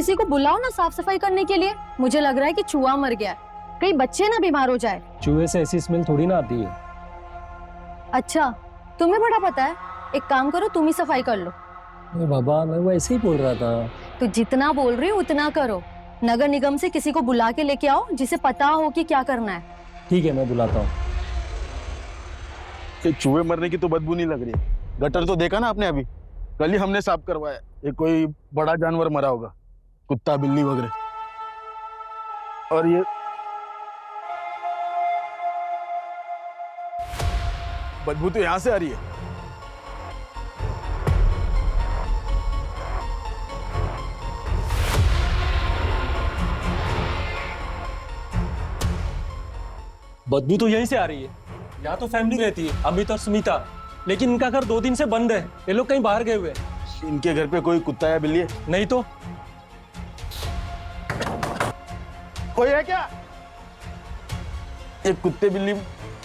किसी को बुलाओ ना साफ सफाई करने के लिए। मुझे लग रहा है कि चूहा मर गया है, कहीं बच्चे ना बीमार हो जाए। चूहे से ऐसी स्मेल थोड़ी ना आती है। अच्छा, तुम्हें बड़ा पता है। एक काम करो, तुम ही सफाई कर लो। अरे बाबा, मैं वो ऐसे ही बोल रहा था। तो जितना बोल रही हो उतना करो। नगर निगम से किसी को बुला के लेके आओ जिसे पता हो कि क्या करना है। ठीक है, मैं बुलाता हूँ। चूहे मरने की तो बदबू नहीं लग रही। गटर तो देखा ना आपने, अभी कल ही हमने साफ करवाया। ये कोई बड़ा जानवर मरा होगा, कुत्ता बिल्ली वगैरह। और ये बदबू तो यहां से आ रही है। बदबू तो यहीं से आ रही है। यहाँ तो फैमिली रहती है, अमित और स्मिता, लेकिन इनका घर 2 दिन से बंद है। ये लोग कहीं बाहर गए हुए हैं। इनके घर पे कोई कुत्ता या बिल्ली है? नहीं तो कोई है क्या? ये कुत्ते बिल्ली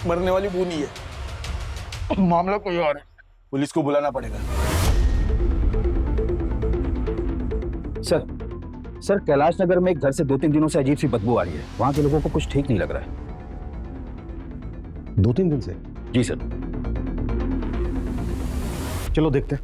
मरने वाली बू नहीं है, मामला कोई और है। पुलिस को बुलाना पड़ेगा। सर कैलाश नगर में एक घर से 2-3 दिनों से अजीब सी बदबू आ रही है। वहां के लोगों को कुछ ठीक नहीं लग रहा है। 2-3 दिन से? जी सर। चलो देखते हैं।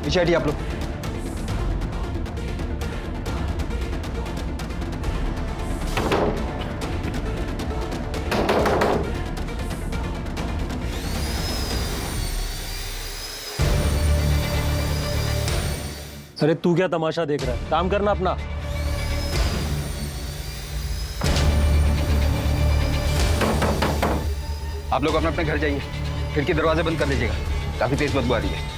पीछे हटिए आप लोग। अरे तू क्या तमाशा देख रहा है? काम करना अपना। आप लोग अपने अपने घर जाइए, खिड़की दरवाजे बंद कर लीजिएगा, काफी तेज बदबू आ रही है।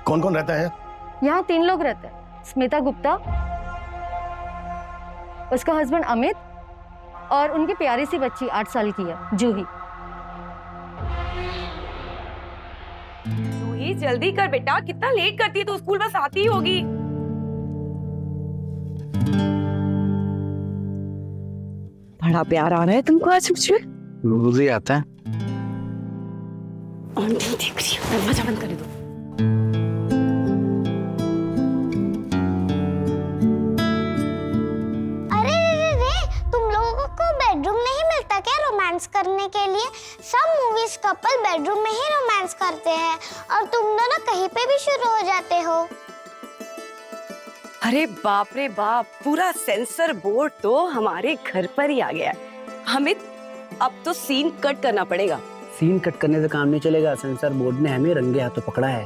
कौन कौन रहता है? यहाँ 3 लोग रहते हैं। स्मिता गुप्ता, उसका हस्बैंड अमित और उनकी प्यारी सी बच्ची 8 साल की है, जूही। जूही जल्दी कर बेटा, कितना लेट करती है? तो स्कूल बस आती ही होगी। बड़ा प्यार आ रहा है तुमको आज मुझे। रोज ही आता है। आंटी देख रही है, दरवाजा बंद कर दो। बेडरूम नहीं मिलता क्या रोमांस करने के लिए? सब मूवीज कपल बेडरूम में ही रोमांस करते हैं और तुम दोनों कहीं पे भी शुरू हो जाते हो। अरे बाप रे बाप, पूरा सेंसर बोर्ड तो हमारे घर पर ही आ गया है। अमित, अब तो सीन कट करना पड़ेगा। सीन कट करने से काम नहीं चलेगा। सेंसर बोर्ड ने हमें रंगे हाथों पकड़ा है।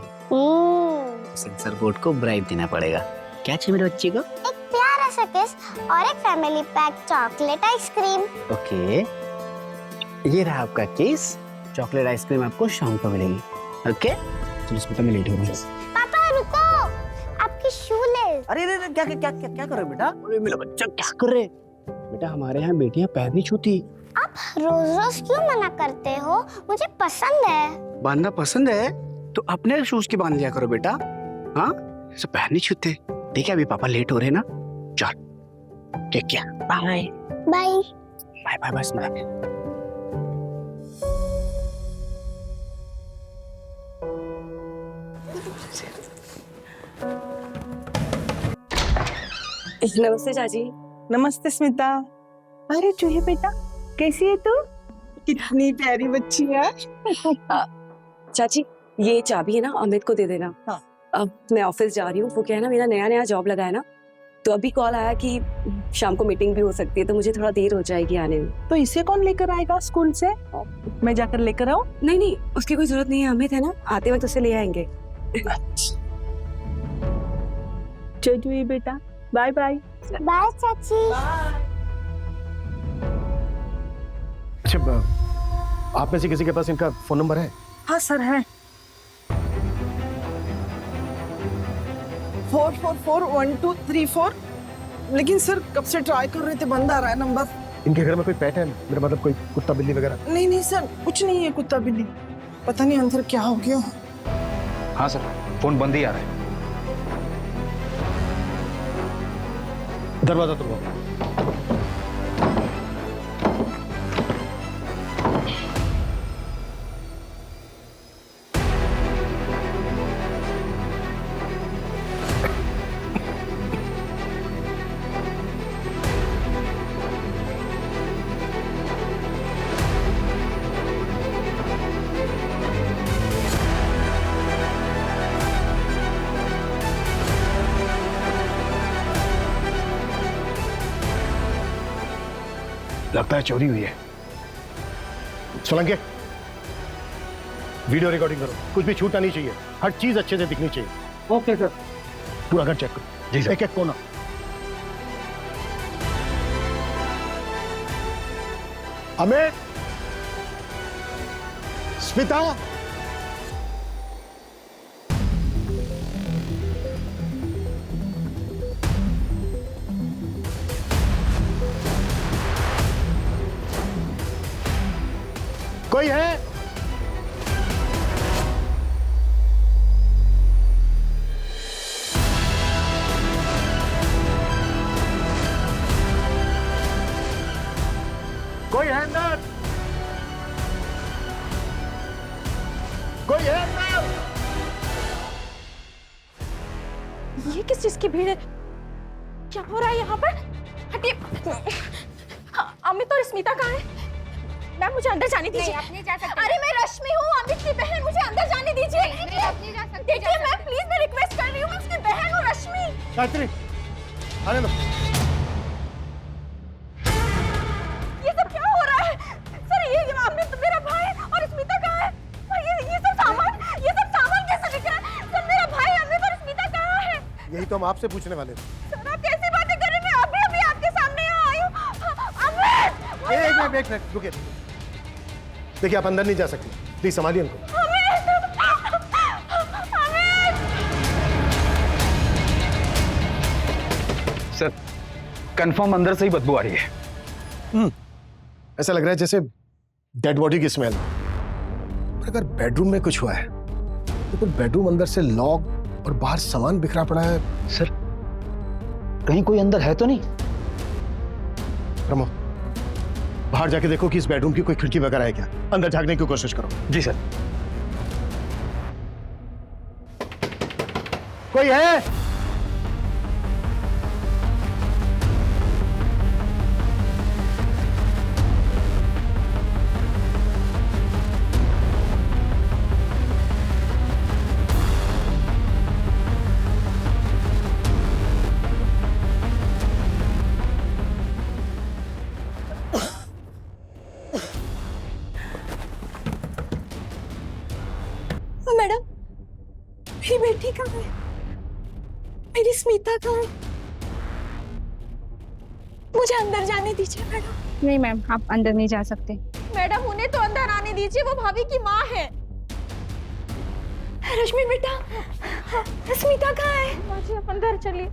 सेंसर बोर्ड को ब्राइब देना पड़ेगा। क्या चाहिए मेरे बच्चे को? एक प्यारा सा किस और एक family pack chocolate ice cream. Okay, ये रहा आपका केस। चॉकलेट आइसक्रीम आपको शाम को मिलेगी। ओके, चलो स्मिता मैं लेट हो रहा हूँ। पापा रुको, आपकी शूलेस। अरे क्या क्या क्या क्या क्या कर रहे हो बेटा? अरे मेरा बच्चा क्या कर रहे? बेटा हमारे यहाँ बेटियां पैर नहीं छूती। आप रोज रोज क्यों मना करते हो? मुझे पसंद है। बांधना पसंद है तो अपने शूज के बांध लिया करो बेटा। हाँ, ऐसे पैर नहीं छूते। ठीक है, अभी पापा लेट हो रहे हैं ना। चल ठीक है, बाय बाय बाय बाय बस मैं। नमस्ते चाची। नमस्ते स्मिता। अरे चूहे बेटा, कैसी है तू? कितनी प्यारी बच्ची है। चाची, ये चाबी है ना, अमित को दे देना। हाँ। अब मैं ऑफिस जा रही हूँ। वो क्या है ना, मेरा नया जॉब लगा है ना, तो अभी कॉल आया कि शाम को मीटिंग भी हो सकती है, तो मुझे थोड़ा देर हो जाएगी आने में। तो इसे कौन लेकर आएगा स्कूल से? मैं जाकर लेकर आऊं? नहीं नहीं, उसकी कोई जरूरत नहीं है। अमित है ना, आते वक्त उसे ले आएंगे। चल चूहे बेटा, बाय बाय। बाय चाची। अच्छा, आप में से किसी के पास इनका फोन नंबर है? हाँ सर है। 4441234। लेकिन सर कब से ट्राई कर रहे थे, बंद आ रहा है नंबर। इनके घर में कोई पेट है? मेरा मतलब कोई कुत्ता बिल्ली वगैरह? नहीं नहीं सर, कुछ नहीं है कुत्ता बिल्ली। पता नहीं अंदर क्या हो गया। हाँ सर, फोन बंद ही आ रहा है। दरवाजा तोड़वाओ। लगता है चोरी हुई है। सोलंके, वीडियो रिकॉर्डिंग करो, कुछ भी छूटना नहीं चाहिए, हर चीज अच्छे से दिखनी चाहिए। Okay sir. पूरा घर चेक करो। जी सर। एक एक कोना। अमित, स्मिता, कोई है? कोई है अंदर? कोई है अंदर? ये किस चीज की भीड़ है? क्या हो रहा है यहाँ पर? हटिए। अमित और स्मिता कहाँ है? मैम मुझे अंदर जाने दीजिए। नहीं, आप नहीं जा सकते। अरे मैं रश्मि हूँ, अमित की बहन, मुझे अंदर जाने दीजिए। नहीं, आप नहीं जा सकते। देखिए मैम प्लीज, मैं रिक्वेस्ट कर रही हूँ, मैं उसकी बहन हूँ रश्मि। गायत्री, आने दो। ये सब क्या हो रहा है? सर ये अमित मेरा भाई और स्मिता कहाँ है? और ये सब सामान कैसे दिख रहा है? सर मेरा भाई अमित और स्मिता कहाँ है? यही तो हम आपसे पूछने वाले थे। सर आप कैसी बातें कर रहे हैं? मैं अभी आपके सामने यहाँ आई हूँ। अमित! एक मिनट रुकिए। देखिए आप अंदर नहीं जा सकते, प्लीज संभालिए उनको। सर, कंफर्म अंदर से ही बदबू आ रही है। ऐसा लग रहा है जैसे डेड बॉडी की स्मेल। पर अगर बेडरूम में कुछ हुआ है तो फिर बेडरूम अंदर से लॉक और बाहर सामान बिखरा पड़ा है। सर, कहीं कोई अंदर है तो नहीं? रमो, बाहर जाके देखो कि इस बेडरूम की कोई खिड़की वगैरह है क्या। अंदर झांकने की कोशिश करो। जी सर। कोई है? मैडम मेरी बेटी कहाँ है? मेरी स्मिता कहाँ है? मुझे अंदर जाने दीजिए मैडम। नहीं मैम, आप अंदर नहीं जा सकते। मैडम उन्हें तो अंदर आने दीजिए, वो भाभी की माँ है। रश्मि बेटा, स्मिता कहाँ है? मुझे आप अंदर चलिए।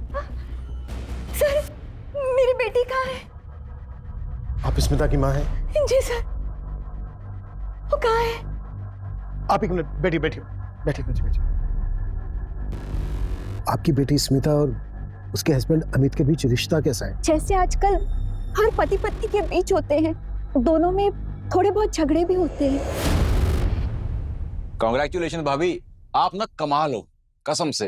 सर मेरी बेटी कहाँ है? आप स्मिता की माँ हैं? जी सर। वो कहाँ है? आप एक मिनट बैठिए बैठिए बैठिए बैठिए बैठिए। आपकी बेटी स्मिता और उसके हस्बैंड अमित के बीच रिश्ता कैसा है? जैसे आजकल हर पति पत्नी के बीच होते हैं, दोनों में थोड़े बहुत झगड़े भी होते हैं। कांग्रेचुलेशन भाभी, आप ना कमाल हो कसम से।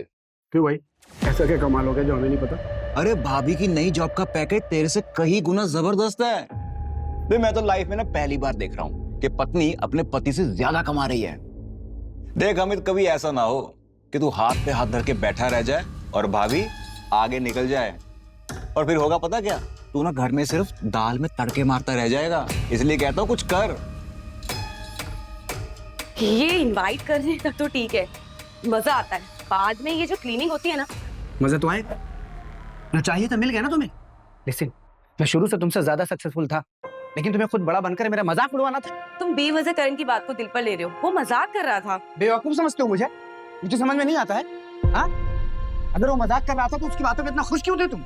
क्यों भाई, ऐसा क्या कमाल हो गया जो हमें नहीं पता? अरे भाभी की नई जॉब का पैकेज तेरे से कहीं गुना जबरदस्त है। भाई मैं तो लाइफ में ना पहली बार देख रहा हूँ कि पत्नी अपने पति से ज्यादा कमा रही है। देख अमित, कभी ऐसा ना हो कि तू हाथ पे हाथ धर के बैठा रह जाए और भाभी आगे निकल जाए, और फिर होगा पता क्या, तू ना घर में सिर्फ दाल में तड़के मारता रह जाएगा। इसलिए कहता हूँ कुछ कर। ये इनवाइट करने तक तो ठीक है, मजा आता है, बाद में ये जो क्लीनिंग होती है ना। मजा तो आए ना, चाहिए तो मिल गया ना तुम्हें। लिसन, मैं शुरू से तुमसे ज्यादा सक्सेसफुल था, लेकिन तुम्हें खुद बड़ा बनकर मेरा मजाक उड़वाना था। तुम बेवजह करण की बात को दिल पर ले रहे हो, वो मजाक कर रहा था। बेवकूफ समझते हो मुझे? मुझे समझ में नहीं आता है। हाँ, अगर वो मजाक कर रहा था तो उसकी बातों पे इतना खुश क्यों थे तुम?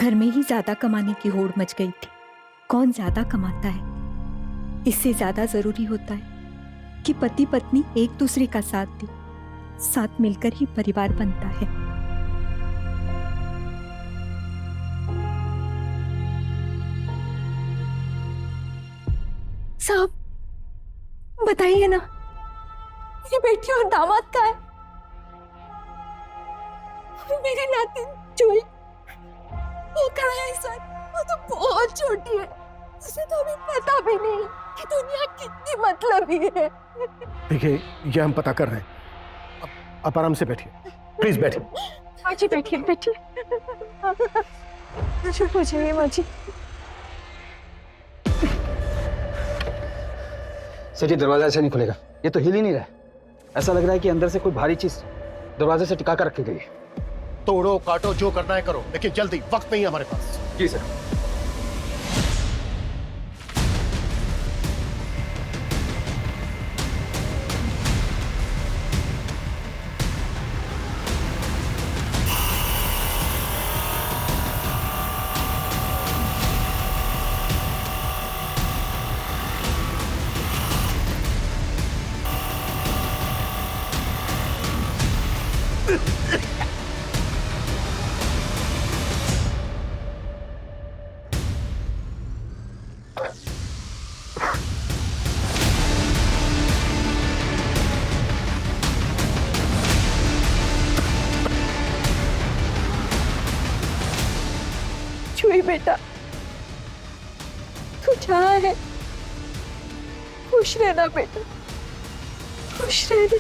घर में ही ज्यादा कमाने की होड़ मच गई थी। कौन ज्यादा कमाता है, इससे ज्यादा जरूरी होता है कि पति पत्नी एक दूसरे का साथ दे। साथ मिलकर ही परिवार बनता है। साहब बताइए ना, मेरी बेटी और दामाद का है। मेरी नाती जूही वो कहाँ है सर? वो तो बहुत छोटी है, उसे तो अभी पता भी नहीं कि दुनिया कितनी मतलबी है। देखिए, ये हम पता कर रहे हैं। आप आराम से बैठिए, प्लीज बैठिए। माजी बैठिए, बैठिए। चुप हो जाइए माजी। सर, ये दरवाजा ऐसे नहीं खुलेगा। ये तो हिल ही नहीं रहा है। ऐसा लग रहा है कि अंदर से कोई भारी चीज दरवाजे से टिका कर रखी गई है। तोड़ो काटो जो करना है करो, लेकिन जल्दी, वक्त नहीं है हमारे पास। जी सर। जूही बेटा, तू जहाँ है खुश रहना बेटा, खुश रहना।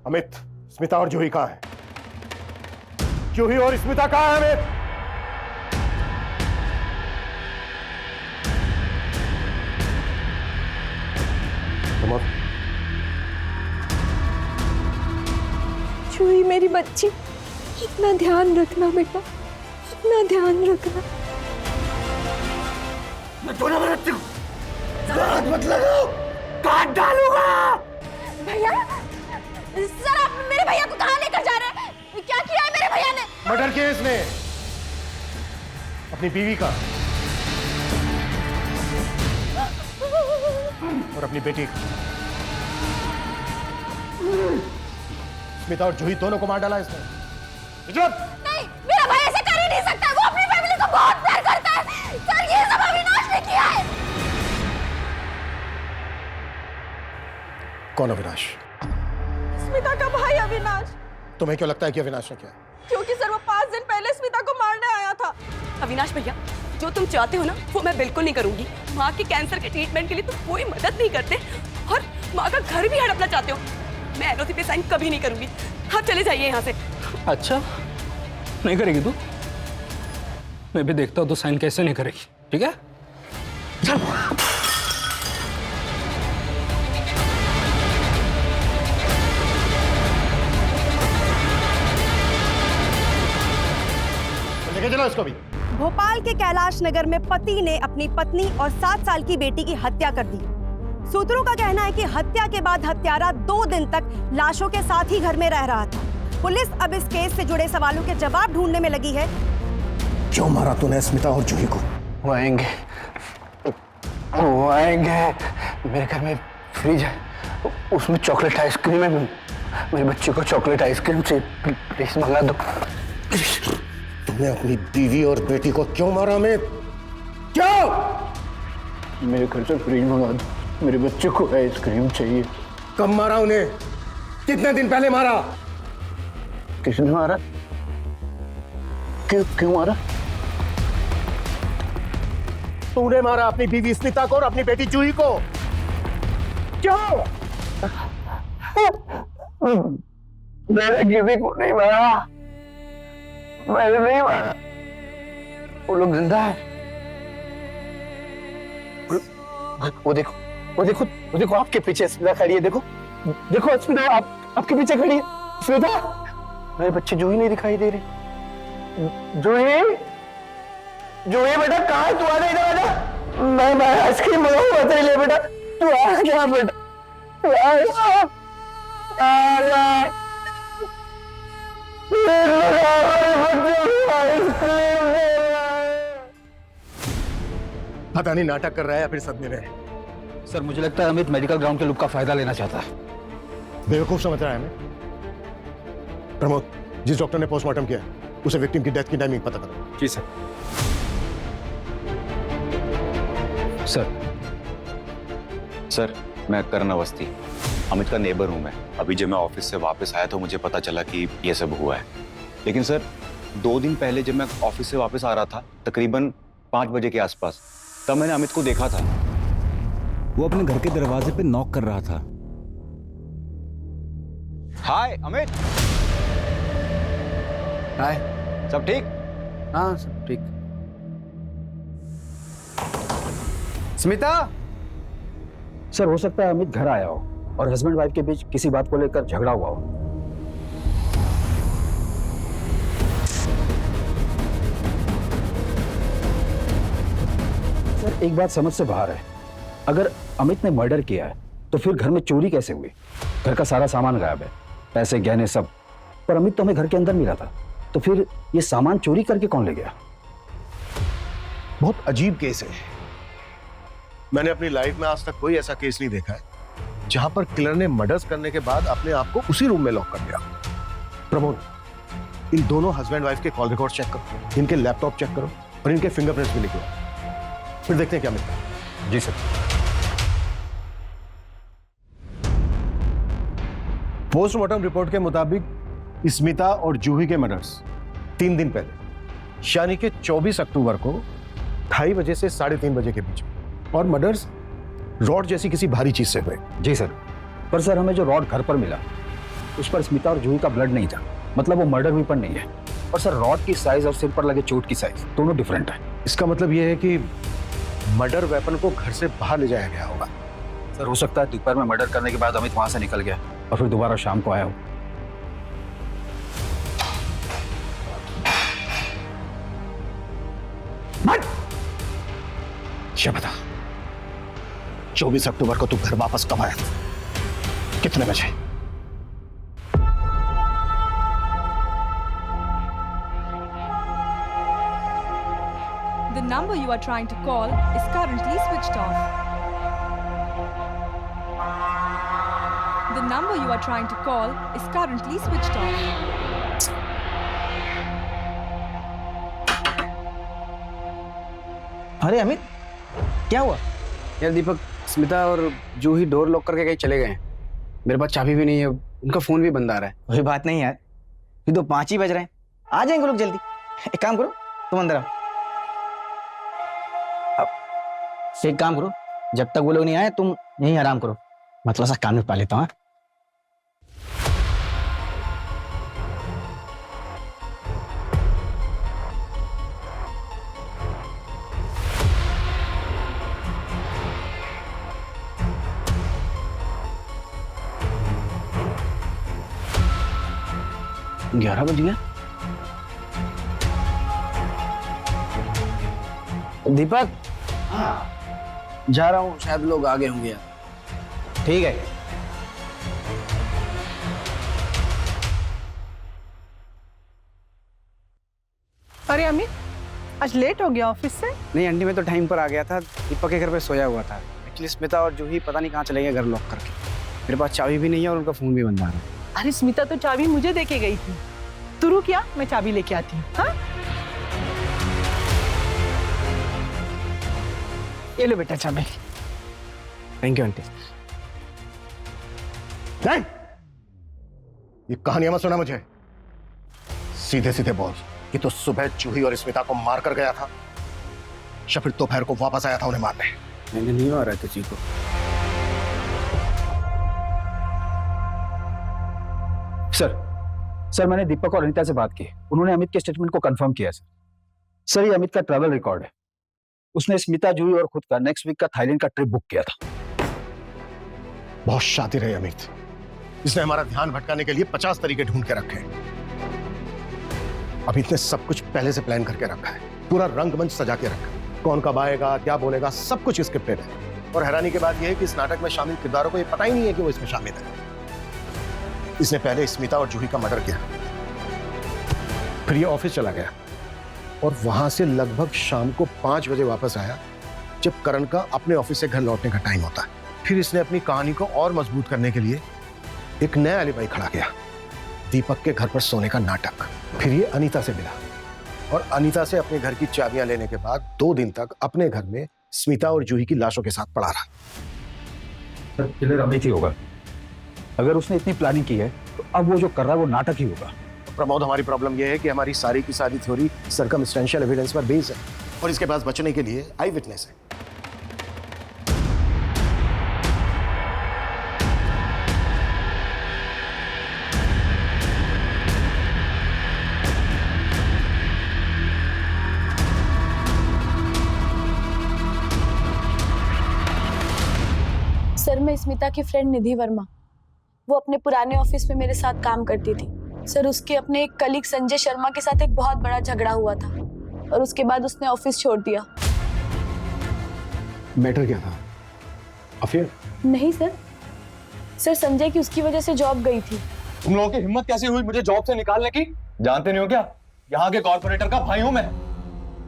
अमित, स्मिता और जूही कहाँ है? जूही और स्मिता कहाँ है अमित? Come on. जूही मेरी बच्ची, इतना ध्यान रखना बेटा, इतना ध्यान रखना। मैं दोनों बच्ची को हाथ मत लगाओ, काट डालूंगा। भैया, सर आप मेरे भैया को कहाँ लेकर जा रहे हैं? क्या किया है मेरे भैया ने? मर्डर किया इसने अपनी बीवी का और अपनी बेटी का। स्मिता और जूही दोनों को मार डाला इसने। नहीं, मेरा भाई ऐसे कर ही नहीं सकता। वो अपनी फैमिली को बहुत प्यार करता है। सर ये सब अविनाश ने किया है। कौन अविनाश? स्मिता का भाई अविनाश। तुम्हें क्यों लगता है कि अविनाश ने किया? क्योंकि सर वो 5 दिन पहले स्मिता को मारने आया था। अविनाश भैया, जो तुम चाहते हो ना वो मैं बिल्कुल नहीं करूंगी। माँ के कैंसर के ट्रीटमेंट के लिए तुम कोई मदद नहीं करते और माँ का घर भी हड़पना चाहते हो। मैं एलओसी पे साइन कभी नहीं करूंगी। हाँ चले जाइए यहाँ से। अच्छा, नहीं करेगी तू? मैं भी देखता हूँ तो साइन कैसे नहीं करेगी। ठीक है, चल। लेके चलो इसको भी। भोपाल के कैलाश नगर में पति ने अपनी पत्नी और 7 साल की बेटी की हत्या कर दी। सूत्रों का कहना है कि हत्या के बाद हत्यारा 2 दिन तक लाशों के साथ ही घर में रह रहा था। पुलिस अब इस केस से जुड़े सवालों के जवाब ढूंढने में लगी है। क्यों मारा तूने स्मिता और जूही को? वो आएंगे, वो आएंगे। मेरे घर में फ्रिज है, उसमें चॉकलेट आइसक्रीम है। मेरे बच्चे को चॉकलेट आइसक्रीम चाहिए, प्लीज मंगा दो। तुमने अपनी बीवी और बेटी को क्यों मारा? मैं क्यों? मेरे घर से फ्रिज मंगा दो, मेरे बच्चे को आइसक्रीम चाहिए। कब मारा उन्हें? कितने दिन पहले मारा? किसने मारा? क्यों मारा? तूने मारा अपनी बीवी स्मिता को और अपनी बेटी जूही को। क्यों? मैंने किसी को नहीं मारा, मैंने नहीं मारा। वो लोग जिंदा है। वो देखो वो देखो वो देखो आपके पीछे स्मिता खड़ी है। देखो देखो स्मिता आपके पीछे खड़ी है। स्मिता मेरे बच्चे जूही नहीं दिखाई दे रहे। जूही जूही बेटा कहाँ है? तू आ इधर आजा। मैं आइसक्रीम मंगाऊंगा तेरे लिए बेटा। तू आ जा बेटा, तू आ जा। पता नहीं नाटक कर रहा है या फिर सदमे में है। सर मुझे लगता है अमित मेडिकल ग्राउंड के लुक का फायदा लेना चाहता है। बेवकूफ समझ रहा है हमें। प्रमोद, जिस डॉक्टर ने पोस्टमार्टम किया उसे विक्टिम की डेथ की टाइमिंग पता करो। जी सर। सर मैं करण अवस्थी, अमित का नेबर हूं मैं। अभी जब मैं ऑफिस से वापस आया तो मुझे पता चला कि ये सब हुआ है। लेकिन सर 2 दिन पहले जब मैं ऑफिस से वापस आ रहा था तकरीबन 5 बजे के आसपास, तब मैंने अमित को देखा था। वो अपने घर के दरवाजे पे नॉक कर रहा था। हाय अमित। हाय, सब ठीक? हाँ सब ठीक। स्मिता। सर हो सकता है अमित घर आया हो और हस्बैंड वाइफ के बीच किसी बात को लेकर झगड़ा हुआ हो। सर एक बात समझ से बाहर है, अगर अमित ने मर्डर किया है तो फिर घर में चोरी कैसे हुई? घर का सारा सामान गायब है, पैसे गहने सब, पर अमित तो हमें घर के अंदर मिला था, तो फिर ये सामान चोरी करके कौन ले गया? बहुत अजीब केस है। मैंने अपनी लाइफ में आज तक कोई ऐसा केस नहीं देखा है जहां पर किलर ने मर्डर्स करने के बाद अपने आप को उसी रूम में लॉक कर दिया। प्रमोद, इन दोनों हस्बैंड वाइफ के कॉल रिकॉर्ड चेक करो, इनके लैपटॉप चेक करो और इनके फिंगरप्रिंट्स भी लिखो, फिर देखते हैं क्या मिलता है। जी सर। पोस्टमार्टम रिपोर्ट के मुताबिक स्मिता और जूही के मर्डर्स 3 दिन पहले, यानी कि 24 अक्टूबर को 2:30 बजे से 3:30 बजे के बीच, और मर्डर्स रॉड जैसी किसी भारी चीज से हुए। जी सर, पर सर हमें जो रॉड घर पर मिला उस पर स्मिता और जूही का ब्लड नहीं था, मतलब वो मर्डर वेपन नहीं है। और सर रॉड की साइज और सिर पर लगे चोट की साइज दोनों डिफरेंट है। इसका मतलब यह है कि मर्डर वेपन को घर से बाहर ले जाया गया होगा। सर हो सकता है दोपहर में मर्डर करने के बाद अमित वहां से निकल गया और फिर दोबारा शाम को आया हो। ये बता, 24 अक्टूबर को तू घर वापस कब आया था? कितने बजे? The number you are trying to call is currently switched off. The number you are trying to call is currently switched off. अरे अमित क्या हुआ? यार दीपक, स्मिता और जूही डोर लॉक करके कहीं चले गए हैं। मेरे पास चाबी भी नहीं है, उनका फोन भी बंद आ रहा है। कोई बात नहीं यार, ये तो 5 ही बज रहे हैं, आ जाएंगे लोग जल्दी। एक काम करो, तुम अंदर आओ। अब एक काम करो, जब तक वो लोग नहीं आए तुम यहीं आराम करो, मैं थोड़ा सा काम निपटा लेता हूँ। ग्यारह बज गया। दीपक, जा रहा हूँ, शायद लोग आगे होंगे यार। ठीक है। अरे अमित, आज लेट हो गया ऑफिस से? नहीं आंटी, मैं तो टाइम पर आ गया था, दीपक के घर पे सोया हुआ था। एक्चुअली स्मिता और जूही पता नहीं कहाँ चले गए घर लॉक करके। मेरे पास चाबी भी नहीं है और उनका फोन भी बंद आ रहा है। अरे स्मिता तो चाबी मुझे देके गई थी। तू रुक, क्या मैं चाबी लेके आती हूँ। हाँ, ये लो बेटा चाबी। Thank you aunty. नहीं, ये कहानियां मत सुना मुझे। सीधे सीधे बोल कि तो सुबह जूही और स्मिता को मार कर गया था या फिर दोपहर को वापस आया था उन्हें मारने? मैंने नहीं मारा किसी को। सर मैंने दीपक और अनीता से बात की, उन्होंने अमित के स्टेटमेंट को कंफर्म किया। सर ये अमित का ट्रैवल रिकॉर्ड है। उसने स्मिता, जूही और खुद का नेक्स्ट वीक का थाईलैंड का ट्रिप बुक किया था। बहुत शातिर है अमित। इसने हमारा ध्यान भटकाने के लिए 50 तरीके ढूंढ के रखे हैं। अमित ने सब कुछ पहले से प्लान करके रखा है, पूरा रंगमंच सजा के रखा है। कौन कब आएगा, क्या बोलेगा, सब कुछ स्क्रिप्टेड है। और हैरानी की बात यह है कि इस नाटक में शामिल किरदारों को यह पता ही नहीं है कि वो इसमें शामिल है। इसने पहले स्मिता और जूही का मर्डर किया, फिर ये ऑफिस चला गया और वहां से लगभग शाम को 5 बजे वापस आया, जब करण का अपने ऑफिस से घर लौटने का टाइम होता है। फिर इसने अपनी कहानी को और मजबूत करने के लिए एक नया एलिबाई खड़ा किया, दीपक के घर पर सोने का नाटक। फिर ये अनीता से मिला और अनीता से अपने घर की चाबियां लेने के बाद 2 दिन तक अपने घर में स्मिता और जूही की लाशों के साथ पड़ा रहा। सर, किलर अमित ही होगा। अगर उसने इतनी प्लानिंग की है तो अब वो जो कर रहा है वो नाटक ही होगा। प्रमोद, हमारी प्रॉब्लम यह है कि हमारी सारी की सारी थ्योरी सर्कमस्टेंशियल एविडेंस पर बेस्ड है और इसके पास बचने के लिए आई विटनेस है। सर, मैं स्मिता की फ्रेंड निधि वर्मा, वो अपने पुराने ऑफिस में मेरे साथ काम करती थी। सर, उसके अपने एक कलीग संजय शर्मा के साथ एक बहुत बड़ा झगड़ा हुआ था और उसके बाद उसने ऑफिस छोड़ दिया। मैटर क्या था? अफेयर? नहीं सर, संजय की उसकी वजह से जॉब गई थी। तुम लोगों की हिम्मत कैसे हुई मुझे जॉब से निकालने की? जानते नहीं हो क्या, यहाँ के कॉर्पोरेटर का भाई हूँ मैं।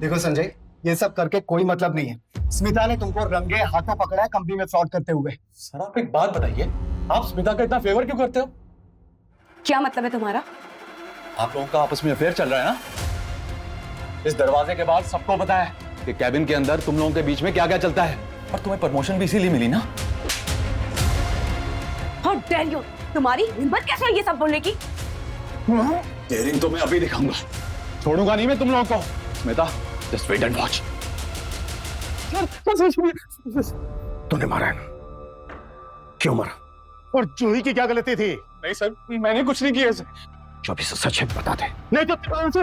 देखो संजय, ये सब करके कोई मतलब नहीं है। स्मिता ने तुमको रंगे हाथों पकड़ा है कंपनी में फ्रॉड करते हुए। सर, आप एक बात बताइए, आप स्मिता का इतना फेवर क्यों करते हो? क्या मतलब है तुम्हारा? आप लोगों का आपस में अफेयर चल रहा है ना? इस दरवाजे के बाद सबको पता है कि कैबिन के अंदर तुम लोगों के बीच में क्या क्या चलता है। और तुम्हें प्रमोशन भी इसीलिए मिली ना? How dare you! तुम्हारी हिम्मत कैसे है ये सब बोलने की? डेयरिंग तो मैं अभी दिखाऊंगा, छोड़ूंगा नहीं मैं तुम लोगों को। Smita, just wait and watch. तूने मारा है ना? क्यों मारा? और जूही की क्या गलती थी? नहीं सर, मैंने कुछ नहीं किया सर। जो भी सच है बता दे। नहीं तो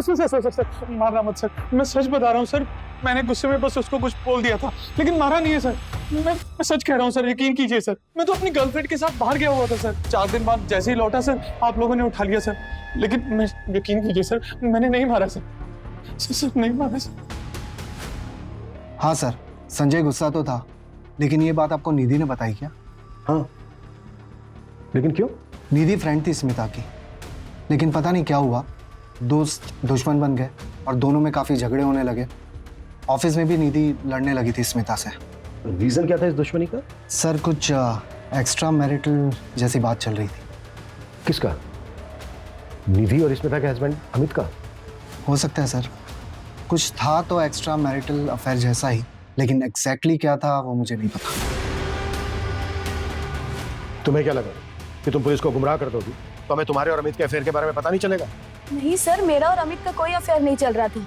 सर, मारना मत सर, मैं सच बता रहा हूँ सर। मैंने गुस्से में बस उसको कुछ बोल दिया था, लेकिन मारा नहीं है सर। मैं सच कह रहा हूँ सर, यकीन कीजिए सर। मैं तो अपनी गर्लफ्रेंड के साथ बाहर गया हुआ था सर। 4 दिन बाद जैसे ही लौटा सर, आप लोगों ने उठा लिया सर। लेकिन मैं, यकीन कीजिए सर, मैंने नहीं मारा सर। सर नहीं मारा सर। हाँ सर, संजय गुस्सा तो था, लेकिन ये बात आपको निधि ने बताई क्या? हाँ, लेकिन क्यों? निधि फ्रेंड थी स्मिता की, लेकिन पता नहीं क्या हुआ, दोस्त दुश्मन बन गए और दोनों में काफी झगड़े होने लगे। ऑफिस में भी निधि लड़ने लगी थी स्मिता से। रीजन क्या था इस दुश्मनी का? सर, कुछ एक्स्ट्रा मैरिटल जैसी बात चल रही थी। किसका? निधि और स्मिता के हस्बैंड अमित का? हो सकता है सर, कुछ था तो एक्स्ट्रा मैरिटल अफेयर जैसा ही, लेकिन एग्जैक्टली क्या था वो मुझे नहीं पता। तुम्हें क्या लगा कि तुम पुलिस को गुमराह कर दोगी तो हमें तुम्हारे और अमित के अफेयर के बारे में पता नहीं चलेगा? नहीं सर, मेरा और अमित का कोई अफेयर नहीं चल रहा था।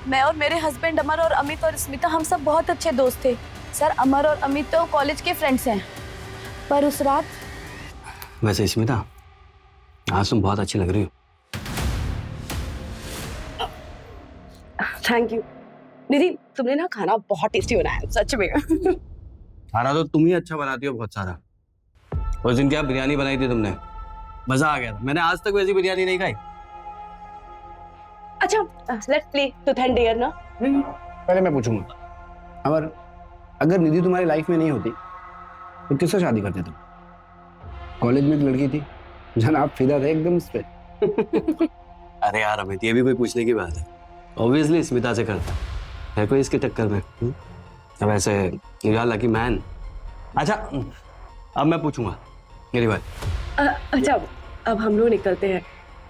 मैं और मेरे हस्बैंड अमर और अमित और स्मिता, हम सब बहुत अच्छे दोस्त थे सर। अमर और अमित तो कॉलेज के फ्रेंड्स हैं। पर उस रात... वैसे स्मिता, आज तुम बहुत अच्छी लग रही हो। थैंक यू निधि, तुमने ना खाना बहुत टेस्टी बनाया है, सच में। खाना तो तुम ही अच्छा बनाती हो बहुत सारा। उस दिन क्या बिरयानी बनाई थी तुमने, मजा आ गया था। मैंने आज तक वैसी बिरयानी नहीं खाई। अच्छा, let's play truth and dare ना। पहले मैं पूछूंगा, अगर निधि तुम्हारी लाइफ में नहीं होती तो किससे शादी करते तुम? कॉलेज में एक लड़की थी, जनाब फिदा थे एकदम उस पे। अरे यार अमित, ये भी कोई पूछने की बात है? ऑब्वियसली स्मिता से करता है कोई इसके टक्कर में। अब ऐसे यू आर लकी मैन। अच्छा, अब मैं पूछूंगा मेरी बात। अच्छा, अब हम लोग निकलते हैं।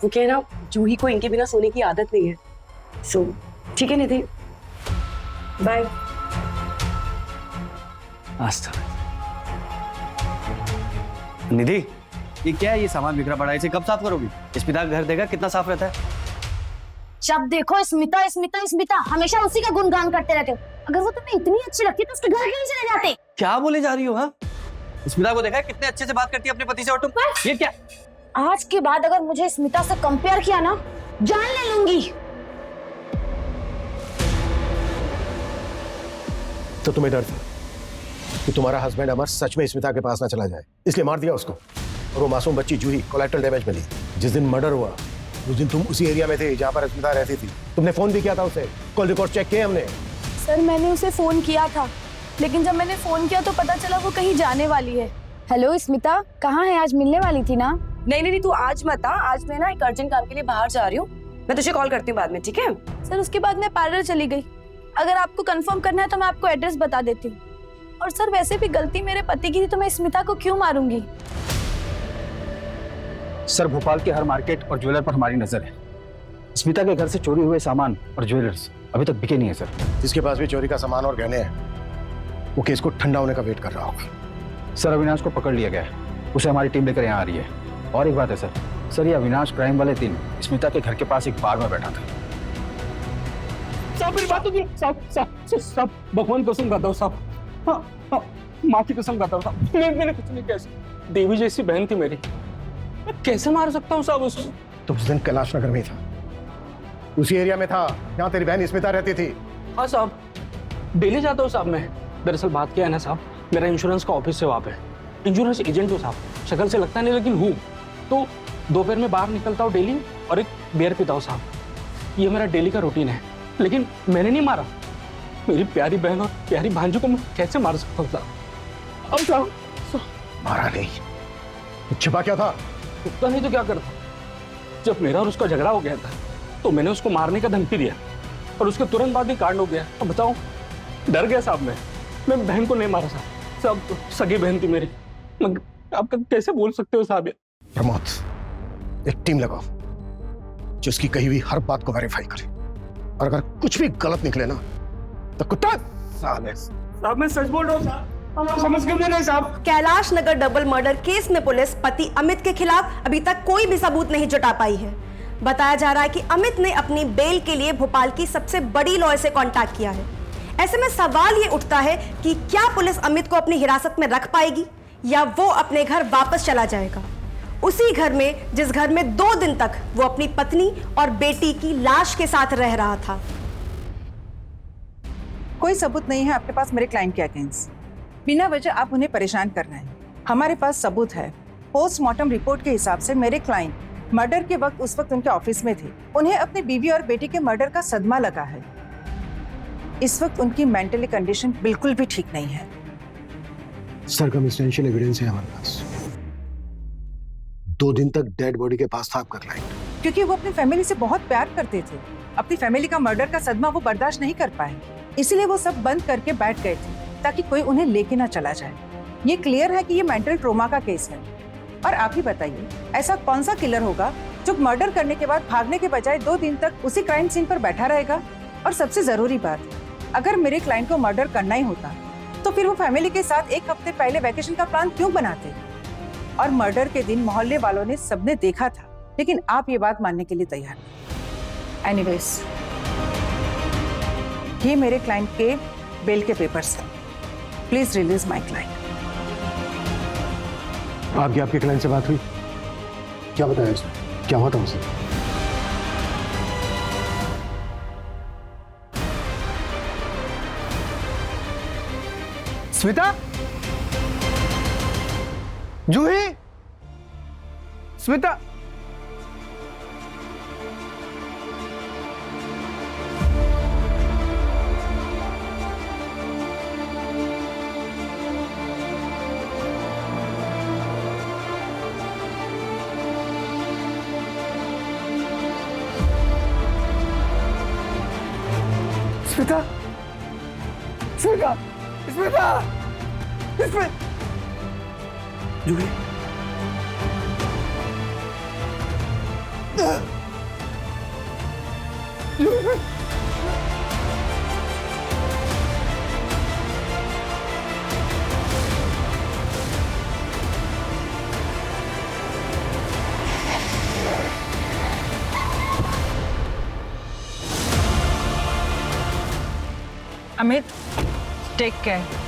वो कह रहा, जूही को इनके बिना सोने की आदत नहीं है। सो ठीक है निधि, बाय। निधि, ये क्या है? ये सामान बिखरा पड़ा है, इसे कब साफ करोगी? स्मिता का घर देखा कितना साफ रहता है। जब देखो स्मिता स्मिता स्मिता, हमेशा उसी का गुणगान करते रहते हो। अगर वो तुम्हें इतनी अच्छी लगती है तो उसके घर क्यों नहीं चले जाते? क्या बोले जा रही हो? हाँ, स्मिता को देखा है कितने अच्छे से बात करती है अपने पति से, और तुम ये क्या? आज के बाद अगर मुझे स्मिता से कंपेयर किया ना, जान ले लूंगी। तो तुम्हें डर था कि तुम्हारा हस्बैंड अमर सच में स्मिता के पास ना चला जाए, इसलिए मार दिया उसको। और वो मासूम बच्ची जूही कोलैटरल डैमेज मिली। जिस दिन मर्डर हुआ उस दिन तुम उसी एरिया में थे जहां पर स्मिता रहती थी। तुमने फोन भी किया था उसे, कॉल रिकॉर्ड चेक किए हमने। सर मैंने उसे फोन किया था, लेकिन जब मैंने फोन किया तो पता चला वो कहीं जाने वाली है। हेलो स्मिता, कहाँ है? आज मिलने वाली थी ना? नहीं, तू आज मत आ, आज मैं ना एक अर्जेंट काम के लिए बाहर जा रही हूँ, मैं तुझे कॉल करती हूँ बाद में, ठीक है? सर उसके बाद मैं पार्लर चली गई। अगर आपको कंफर्म करना है तो मैं आपको एड्रेस बता देती हूँ। और सर वैसे भी गलती मेरे पति की थी, तो मैं स्मिता को क्यों मारूंगी? सर भोपाल के हर मार्केट और ज्वेलर पर हमारी नजर है। स्मिता के घर से चोरी हुए सामान और ज्वेलर्स अभी तक बिके नहीं है सर। जिसके पास भी चोरी का सामान और गहने हैं वो केस को ठंडा होने का वेट कर रहा होगा। सर अविनाश को पकड़ लिया गया है, उसे हमारी टीम लेकर यहाँ आ रही है। और एक बात है सर ये अविनाश क्राइम वाले दिन स्मिता के घर के पास एक बार में बैठा था। साहब मेरी बात तो सुनिए। साहब भगवान कसम खाता हूँ साहब, हाँ, माँ की कसम खाता हूँ साहब, मैंने कुछ नहीं किया। देवी जैसी बहन थी मेरी, मैं कैसे मार सकता हूँ साहब उसको? तो उस दिन कैलाश नगर में था, उसी एरिया में था जहाँ तेरी बहन स्मिता रहती थी। हाँ साहब, डेली जाता हूँ साहब मैं। दरअसल बात क्या है ना साहब, मेरा इंश्योरेंस का ऑफिस है वहाँ पे, इंश्योरेंस एजेंट हूँ साहब, शक्ल से लगता नहीं लेकिन हूँ। तो दोपहर में बाहर निकलता हूँ डेली और एक बियर पीता हूँ साहब, ये मेरा डेली का रूटीन है। लेकिन मैंने नहीं मारा, मेरी प्यारी बहन और प्यारी भांजी को मैं कैसे मार सकता हूँ साहब? अब साहब मारा नहीं, छिपा क्या था? पता नहीं तो क्या करता। जब मेरा और उसका झगड़ा हो गया था तो मैंने उसको मारने का धमकी दिया और उसके तुरंत बाद ही कांड हो गया। अब बताओ, डर गया साहब मैं बहन को नहीं मारा साहब, सब सगी बहन थी मेरी। आप कैसे बोल सकते हो साहब? प्रमोद, एक टीम लगाओ जो उसकी कही हुई हर बात को वेरीफाई करे, और अगर कुछ भी गलत निकले ना तो कुत्ता साले। साहब मैं सच बोल रहा हूँ साहब, समझ क्यों नहीं रहे साहब? Kailash Nagar double murder case में पुलिस पति अमित के खिलाफ अभी तक कोई भी सबूत नहीं जुटा पाई है। बताया जा रहा है कि अमित ने अपनी बेल के लिए भोपाल की सबसे बड़ी लॉयर से कांटेक्ट किया है। ऐसे में सवाल ये उठता है कि क्या पुलिस अमित को अपनी हिरासत में रख पाएगी या वो अपने घर वापस चला जाएगा, उसी घर में जिस घर में 2 दिन तक वो अपनी पत्नी और बेटी की लाश के साथ रह रहा था। कोई सबूत नहीं है आपके पास मेरे क्लाइंट के अगेंस्ट। बिना वजह आप उन्हें परेशान कर रहे हैं। हमारे पास सबूत है। पोस्टमार्टम रिपोर्ट के हिसाब से मेरे क्लाइंट मर्डर के वक्त उस वक्त उनके ऑफिस में थे। उन्हें अपनी बीवी और बेटी के मर्डर का सदमा लगा है। इस वक्त उनकी मेंटली कंडीशन बिल्कुल भी ठीक नहीं है। सर्कमस्टेंशियल एविडेंस है हमारे पास। 2 दिन तक डेड बॉडी के पास था आपका क्लाइंट, क्योंकि वो अपनी फैमिली से बहुत प्यार करते थे। अपनी फैमिली का मर्डर का सदमा वो बर्दाश्त नहीं कर पाए, इसलिए वो सब बंद करके बैठ गए थे ताकि कोई उन्हें लेके ना चला जाए। ये क्लियर है कि ये मेंटल ट्रोमा का केस है। और आप ही बताइए, ऐसा कौन सा किलर होगा जो मर्डर करने के बाद भागने के बजाय 2 दिन तक उसी क्राइम सीन पर बैठा रहेगा? और सबसे जरूरी बात, अगर मेरे क्लाइंट को मर्डर करना ही होता तो फिर वो फैमिली के साथ 1 हफ्ते पहले वैकेशन का प्लान क्यों बनाते? और मर्डर के दिन मोहल्ले वालों ने सबने देखा था, लेकिन आप ये बात मानने के लिए तैयार नहीं। एनीवेज, ये मेरे क्लाइंट के बेल के पेपर्स हैं। Please release my client. आपके क्लाइंट से बात हुई? क्या बताया उसने? क्या हुआ था उसे? स्मिता, जूही, स्मिता, स्मिता, स्मिता, स्मिता, स्मिता, जूही, जूही, अमित, टेक केयर।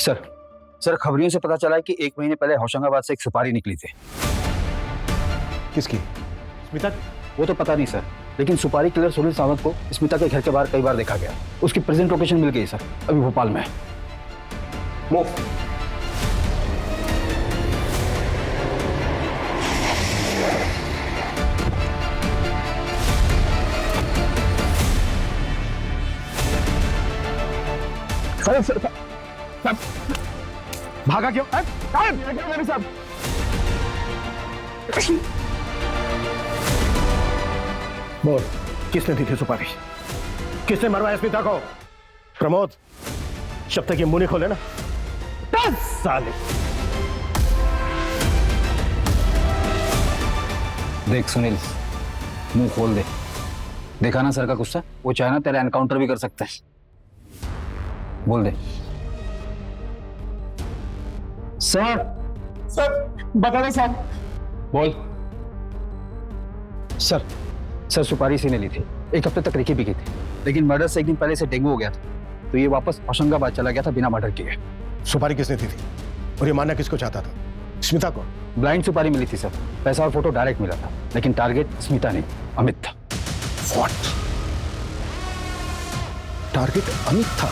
सर खबरियों से पता चला है कि 1 महीने पहले होशंगाबाद से एक सुपारी निकली थी। किसकी? स्मिता? वो तो पता नहीं सर, लेकिन सुपारी किलर सुनील सावंत को स्मिता के घर के बाहर कई बार देखा गया। उसकी प्रेजेंट लोकेशन मिल गई सर, अभी भोपाल में है। मूव। भागा क्यों? मेरे साथ बोल, किसने दी थी सुपारी? किसने मरवाया स्मिता को? प्रमोद, जब तक ये मुंह नहीं खोले ना 10 साल। देख सुनील, मुंह खोल दे। देखा ना सर का गुस्सा? वो चाहे ना तेरा एनकाउंटर भी कर सकता है। बोल दे। सर बता दे साहब। बोल। सर सुपारी इसी ने ली थी। 1 हफ्ते तक रिकी भी की थी, लेकिन मर्डर से 1 दिन पहले से डेंगू हो गया था, तो ये वापस होशंगाबाद चला गया था बिना मर्डर किए। सुपारी किसने दी थी और ये मारना किसको चाहता था? स्मिता को? ब्लाइंड सुपारी मिली थी सर, पैसा और फोटो डायरेक्ट मिला था, लेकिन टारगेट स्मिता नहीं अमित था। What? टारगेट अमित था?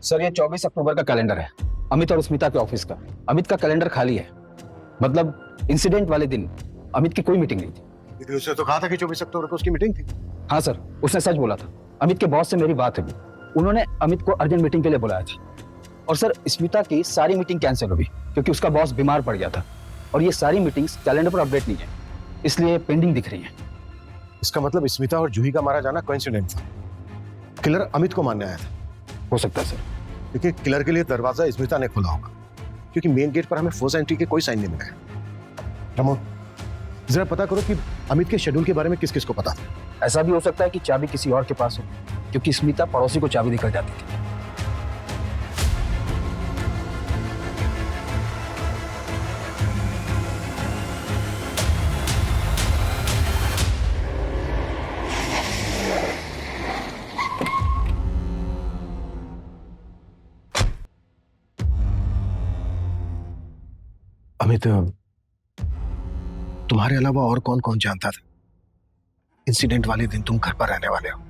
सर ये 24 अक्टूबर का कैलेंडर है, अमित और स्मिता के ऑफिस का। अमित का कैलेंडर खाली है, मतलब इंसिडेंट वाले दिन अमित की कोई मीटिंग नहीं थी। लेकिन उसने तो कहा था कि 24 अक्टूबर को उसकी मीटिंग थी। हाँ सर, उसने सच बोला था। अमित के बॉस से मेरी बात हुई, उन्होंने अमित को अर्जेंट मीटिंग के लिए बुलाया था। और सर स्मिता की सारी मीटिंग कैंसिल हुई क्योंकि उसका बॉस बीमार पड़ गया था, और ये सारी मीटिंग्स कैलेंडर पर अपडेट नहीं है, इसलिए पेंडिंग दिख रही है। इसका मतलब स्मिता और जूही का मारा जाना कोइंसिडेंट था। किलर अमित को मारने आया था। हो सकता है सर, लेकिन किलर के लिए दरवाजा स्मिता ने खोला होगा, क्योंकि मेन गेट पर हमें फोर्स एंट्री के कोई साइन नहीं मिला है। रमोन, जरा पता करो कि अमित के शेड्यूल के बारे में किस किस को पता था। ऐसा भी हो सकता है कि चाबी किसी और के पास हो, क्योंकि स्मिता पड़ोसी को चाबी देकर जाती थी। अमित, तुम्हारे अलावा और कौन कौन जानता था इंसिडेंट वाले दिन तुम घर पर रहने वाले हो?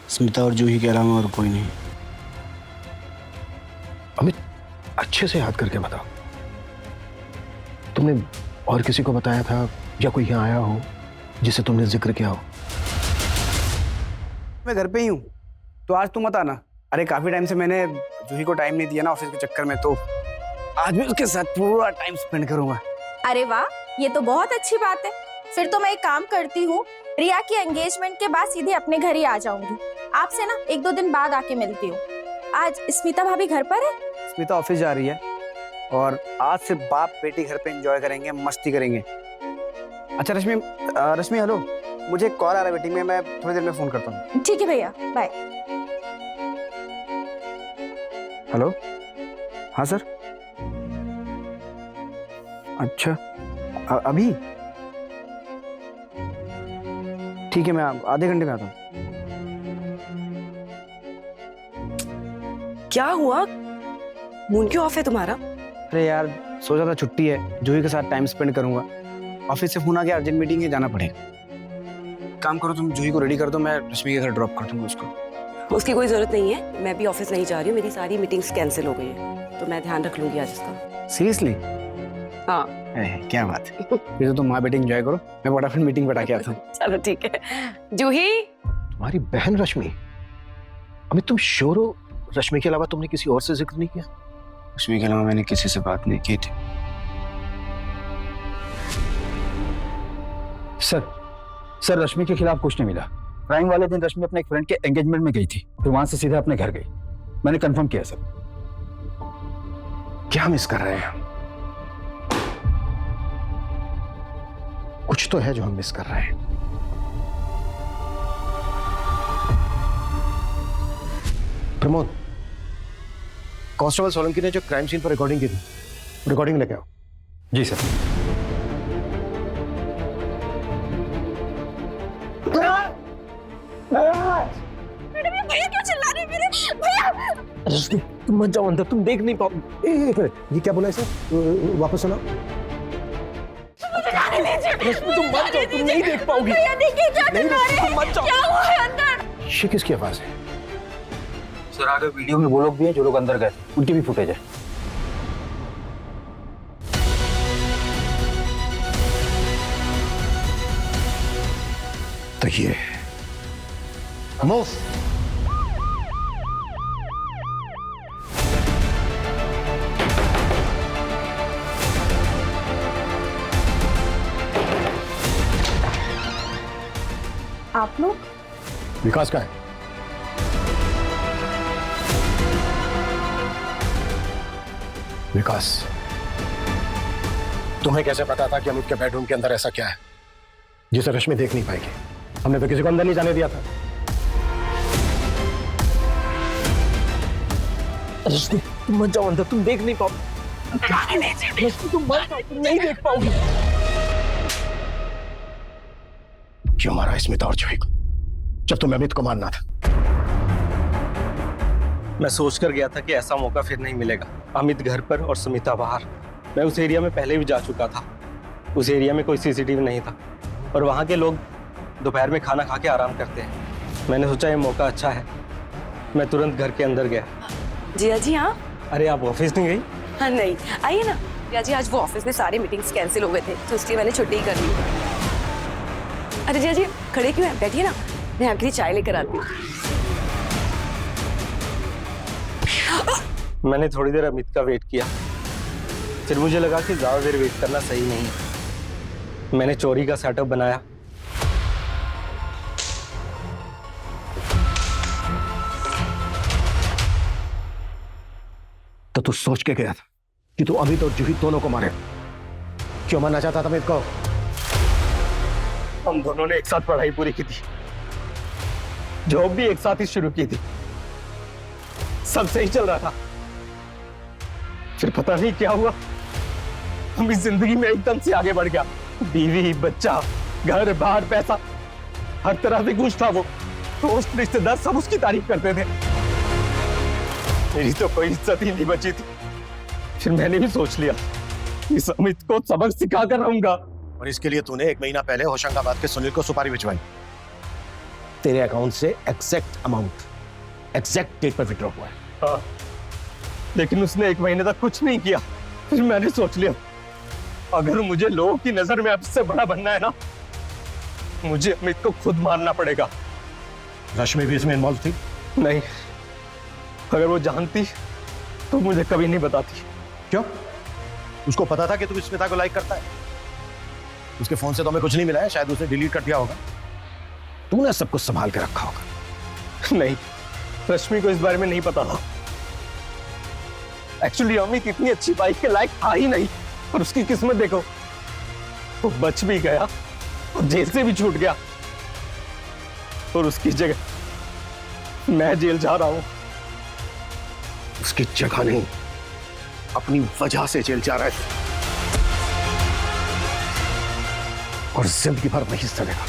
स्मिता और जूही के अलावा और कोई नहीं। अमित, अच्छे से याद करके बताओ, तुमने और किसी को बताया था या कोई यहाँ आया हो जिसे तुमने जिक्र किया हो? मैं घर पे ही हूँ, तो आज तुम मत आना। अरे काफी टाइम से मैंने जूही को टाइम नहीं दिया ना ऑफिस के चक्कर में, तो आज मैं उसके साथ पूरा टाइम स्पेंड करूंगा। अरे वाह, ये तो बहुत अच्छी बात है। फिर तो मैं एक काम करती हूँ, रिया की एंगेजमेंट के बाद सीधे अपने घर ही आ जाऊंगी। आपसे ना 1-2 दिन बाद आके मिलती हूँ। आज स्मिता भाभी घर पर है? स्मिता ऑफिस जा रही है और आज से बाप बेटी घर पे एंजॉय करेंगे, मस्ती करेंगे। अच्छा रश्मि हेलो, मुझे कॉल आ रहा है मीटिंग में, मैं थोड़ी देर में फोन करता हूँ। ठीक है भैया, बाय। हेलो, हाँ सर। अच्छा अभी ठीक है, मैं आधे घंटे में आता हूँ। क्या हुआ? मून क्यों ऑफ है तुम्हारा? अरे यार, सोचा था छुट्टी है, जूही के साथ टाइम स्पेंड करूंगा। ऑफिस से फोन आ गया, अर्जेंट मीटिंग है, जाना पड़ेगा। काम करो, तुम जूही को रेडी कर दो, मैं रश्मि के घर ड्रॉप कर दूंगा उसको। उसकी कोई जरूरत नहीं है, मैं भी ऑफिस नहीं जा रही हूँ, मेरी सारी मीटिंग्स कैंसिल हो गई है, तो मैं ध्यान रख लूंगी आज इसका। सीरियसली? हाँ। क्या बात है। फिर तो तुम माँ बेटी एंजॉय करो, मैं फटाफट मीटिंग बैठा के आता हूँ। चलो ठीक है। जूही, तुम्हारी बहन रश्मि? अमित, तुम श्योर हो रश्मि के अलावा तुमने किसी और से जिक्र नहीं किया? रश्मि के अलावा मैंने किसी से बात नहीं की थी। सर रश्मि के खिलाफ कुछ नहीं मिला। क्राइम वाले दिन रश्मि अपने एक फ्रेंड के एंगेजमेंट में गई थी, फिर वहां से सीधे अपने घर गई। मैंने कंफर्म किया सर। क्या मिस कर रहे हैं? कुछ तो है जो हम मिस कर रहे हैं। प्रमोद, कांस्टेबल सोलंकी ने जो क्राइम सीन पर रिकॉर्डिंग की थी, रिकॉर्डिंग लेके आओ। जी सर। भैया क्यों चिल्ला रहे हैं मेरे भैया? तुम मत जाओ अंदर, तुम देख नहीं पाओगे। एक मिनट, ये क्या बोला इसे? वापस सुना। तुम मत जाओ, तुम नहीं देख पाओगी। भैया देखिए क्या नहीं, चिल्ला रहे तुम मत हैं, जाओ। क्या हुआ है अंदर? ये किसकी आवाज है? सर आगे वीडियो में वो लोग भी हैं जो लोग अंदर गए, उनकी भी फुटेज है। तो ये मूव। आप लोग? विकास का है। विकास, तुम्हें कैसे पता था कि अमित के बेडरूम के अंदर ऐसा क्या है जिसे रश्मि देख नहीं पाएगी? हमने तो किसी को अंदर नहीं जाने दिया था। रश्मि तुम मत जाओ अंदर, तुम देख नहीं पाओगे। रश्मि तुम मत जाओ, तुम नहीं देख पाओगी। क्यों मारा स्मिता और जूही को जब तुम्हें अमित को मारना था? मैं सोच कर गया था कि ऐसा मौका फिर नहीं मिलेगा। अमित घर पर और सुमिता बाहर। मैं उस एरिया में पहले भी जा चुका था। उस एरिया में कोई सीसीटीवी नहीं था और वहाँ के लोग दोपहर में खाना खा के आराम करते हैं। मैंने सोचा ये मौका अच्छा है, मैं तुरंत घर के अंदर गया। जिया जी हाँ। अरे आप ऑफिस नहीं गई? हाँ नहीं, आइए ना। जिया जी आज वो ऑफिस में सारे मीटिंग्स कैंसिल हो गए थे तो इसलिए मैंने छुट्टी कर ली। अरे जिया जी खड़े क्यों हैं? बैठिए ना, मैं आपके लिए चाय लेकर आती हूँ। मैंने थोड़ी देर अमित का वेट किया, फिर मुझे लगा कि ज्यादा देर वेट करना सही नहीं है। मैंने चोरी का सेटअप बनाया। तो तू सोच के गया था कि तू अमित और जूही दोनों को मारे? क्यों मारना चाहता था अमित को? हम दोनों ने एक साथ पढ़ाई पूरी की थी, जॉब भी एक साथ ही शुरू की थी, सब सही चल रहा था। फिर पता नहीं क्या हुआ, हम इस जिंदगी में एकदम से आगे बढ़ गया। बीवी, बच्चा, घर बार, पैसा, हर तरह से खुश था वो। दोस्त, रिश्तेदार सब उसकी तारीफ करते थे। मेरी तो कोई इज्जत ही नहीं बची थी। फिर मैंने भी सोच लिया इस अमित को सबक सिखा कर रहूंगा। और इसके लिए तूने 1 महीना पहले होशंगाबाद के सुनील को सुपारी भिजवाई। तेरे अकाउंट से एग्जैक्ट अमाउंट, एग्जैक्ट डेट पर विड्रॉ हुआ है। हाँ, लेकिन उसने 1 महीने तक कुछ नहीं किया। फिर मैंने सोच लिया अगर मुझे लोगों की नजर में सबसे बड़ा बनना है ना, मुझे अमित को खुद मारना पड़ेगा। रश्मि भी इसमें इन्वॉल्व थी? नहीं, अगर वो जानती तो मुझे कभी नहीं बताती। क्यों? उसको पता था कि तू स्मिता को लाइक करता है? उसके फोन से तो हमें कुछ नहीं मिला है, शायद उसने डिलीट कर दिया होगा। तूने सब कुछ संभाल के रखा होगा। नहीं, रश्मि को इस बारे में नहीं पता था। एक्चुअली अमित इतनी अच्छी बाइक के लायक था ही नहीं, और उसकी किस्मत देखो, वो बच भी गया और जेल से भी छूट गया, और उसकी जगह मैं जेल जा रहा हूं। उसकी जगह नहीं, अपनी वजह से जेल जा रहा है और जिंदगी भर वहीं सड़ेगा।